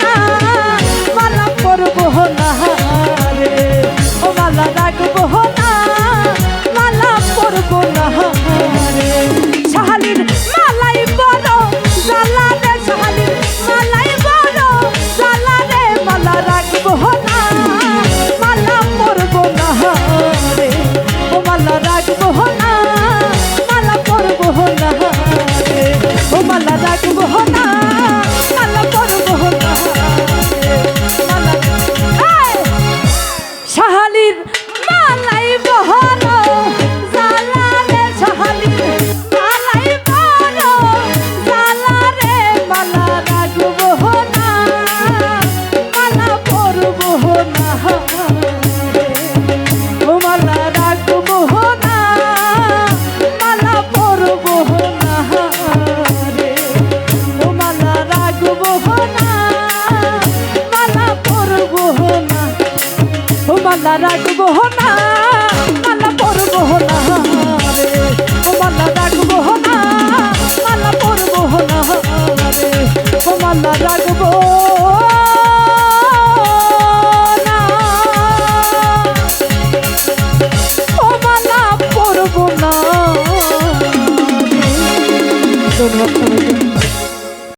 না, মালা পরবো না রে, ও মালা রাখবো না, মালা পরবো না রে। শাহালির মালাই বড় জ্বালা রে, শাহালির মালাই বড় জ্বালা রে, মালা রাখবো না, মালা পরবো না রে, ও মালা রাখবো না, মালা পরবো না রে, ও মালা রাখবো না, মালা পরবো না রে, মালা। শাহালির মালাই বড় জ্বালা রে, শাহালির মালাই বড় জ্বালা রে, মালা রাখবো না, মালা পরবো না রে, ও মালা রাখবো না, মালা পরবো না রে, ও মালা রাখবো না, মালা পরবো না, ও মালা রাখবো না, মালা পরবো না রে, ও মালা রাখবো না, মালা পরবো না রে, ও মালা রাখবো না, ও মালা পরবো না রে। ধন্যবাদ সবাইকে।